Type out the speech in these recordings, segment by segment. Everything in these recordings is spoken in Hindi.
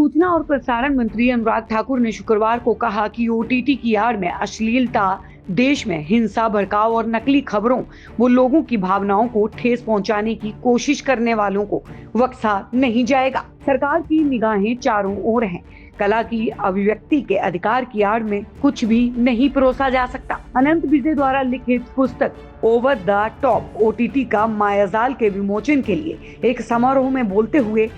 सूचना और प्रसारण मंत्री अनुराग ठाकुर ने शुक्रवार को कहा कि ओटीटी की आड़ में अश्लीलता, देश में हिंसा, भड़काव और नकली खबरों वो लोगों की भावनाओं को ठेस पहुंचाने की कोशिश करने वालों को बख्शा नहीं जाएगा। सरकार की निगाहें चारों ओर हैं। कला की अभिव्यक्ति के अधिकार की आड़ में कुछ भी नहीं परोसा जा सकता। अनंत विजय द्वारा लिखित पुस्तक ओवर द टॉप ओटीटी का मायाजाल के विमोचन के लिए एक समारोह में बोलते हुए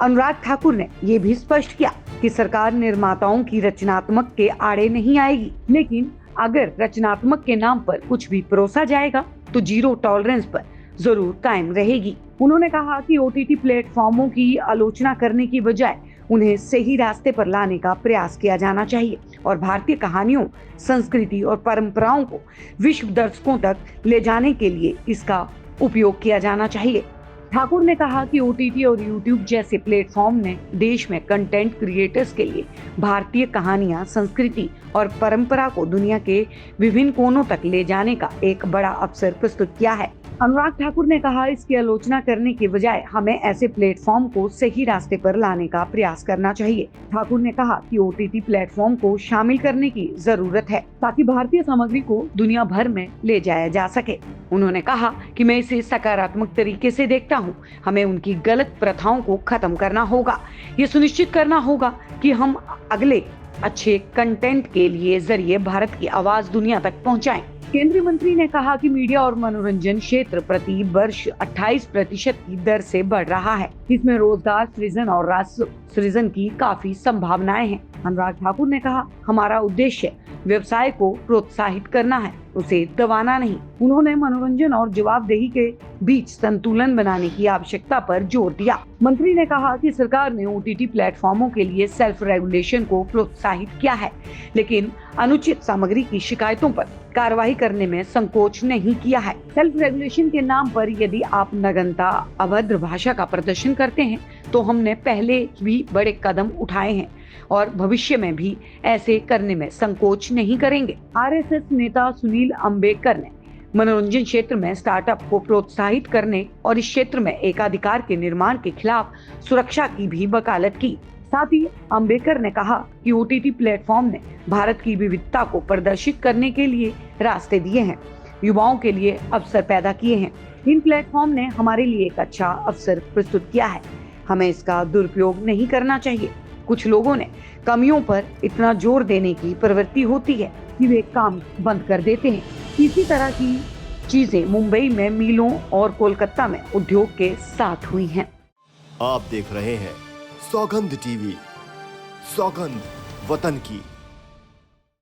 अनुराग ठाकुर ने ये भी स्पष्ट किया कि सरकार निर्माताओं की रचनात्मक के आड़े नहीं आएगी, लेकिन अगर रचनात्मक के नाम पर कुछ भी परोसा जाएगा तो जीरो टॉलरेंस पर जरूर कायम रहेगी। उन्होंने कहा कि ओटीटी प्लेटफॉर्मों की आलोचना करने की बजाय उन्हें सही रास्ते पर लाने का प्रयास किया जाना चाहिए और भारतीय कहानियों, संस्कृति और परंपराओं को विश्व दर्शकों तक ले जाने के लिए इसका उपयोग किया जाना चाहिए। ठाकुर ने कहा कि ओटीटी और यूट्यूब जैसे प्लेटफॉर्म ने देश में कंटेंट क्रिएटर्स के लिए भारतीय कहानियां, संस्कृति और परंपरा को दुनिया के विभिन्न कोनों तक ले जाने का एक बड़ा अवसर प्रस्तुत किया है। अनुराग ठाकुर ने कहा, इसकी आलोचना करने के बजाय हमें ऐसे प्लेटफॉर्म को सही रास्ते पर लाने का प्रयास करना चाहिए। ठाकुर ने कहा कि ओटीटी प्लेटफॉर्म को शामिल करने की जरूरत है ताकि भारतीय सामग्री को दुनिया भर में ले जाया जा सके। उन्होंने कहा कि मैं इसे सकारात्मक तरीके से देखता हूं। हमें उनकी गलत प्रथाओं को खत्म करना होगा। ये सुनिश्चित करना होगा कि हम अगले अच्छे कंटेंट के लिए जरिए भारत की आवाज दुनिया तक पहुंचाएं। केंद्रीय मंत्री ने कहा कि मीडिया और मनोरंजन क्षेत्र प्रति वर्ष 28% की दर से बढ़ रहा है। इसमें रोजगार सृजन और राजस्व सृजन की काफी संभावनाएं हैं। अनुराग ठाकुर ने कहा, हमारा उद्देश्य व्यवसाय को प्रोत्साहित करना है, उसे दबाना नहीं। उन्होंने मनोरंजन और जवाबदेही के बीच संतुलन बनाने की आवश्यकता पर जोर दिया। मंत्री ने कहा कि सरकार ने ओटीटी प्लेटफॉर्मों के लिए सेल्फ रेगुलेशन को प्रोत्साहित किया है, लेकिन अनुचित सामग्री की शिकायतों पर कार्रवाई करने में संकोच नहीं किया है। सेल्फ रेगुलेशन के नाम पर यदि आप नग्नता, अभद्र भाषा का प्रदर्शन करते हैं तो हमने पहले भी बड़े कदम उठाए हैं और भविष्य में भी ऐसे करने में संकोच नहीं करेंगे। आरएसएस नेता सुनील अंबेडकर ने मनोरंजन क्षेत्र में स्टार्टअप को प्रोत्साहित करने और इस क्षेत्र में एकाधिकार के निर्माण के खिलाफ सुरक्षा की भी वकालत की। साथ ही अंबेडकर ने कहा कि ओटीटी प्लेटफॉर्म ने भारत की विविधता को प्रदर्शित करने के लिए रास्ते दिए हैं, युवाओं के लिए अवसर पैदा किए हैं। इन प्लेटफॉर्म ने हमारे लिए एक अच्छा अवसर प्रस्तुत किया है। हमें इसका दुरुपयोग नहीं करना चाहिए। कुछ लोगों ने कमियों पर इतना जोर देने की प्रवृत्ति होती है कि वे काम बंद कर देते हैं। इसी तरह की चीजें मुंबई में मीलों और कोलकाता में उद्योग के साथ हुई हैं। आप देख रहे हैं सौगंध टीवी, सौगंध वतन की।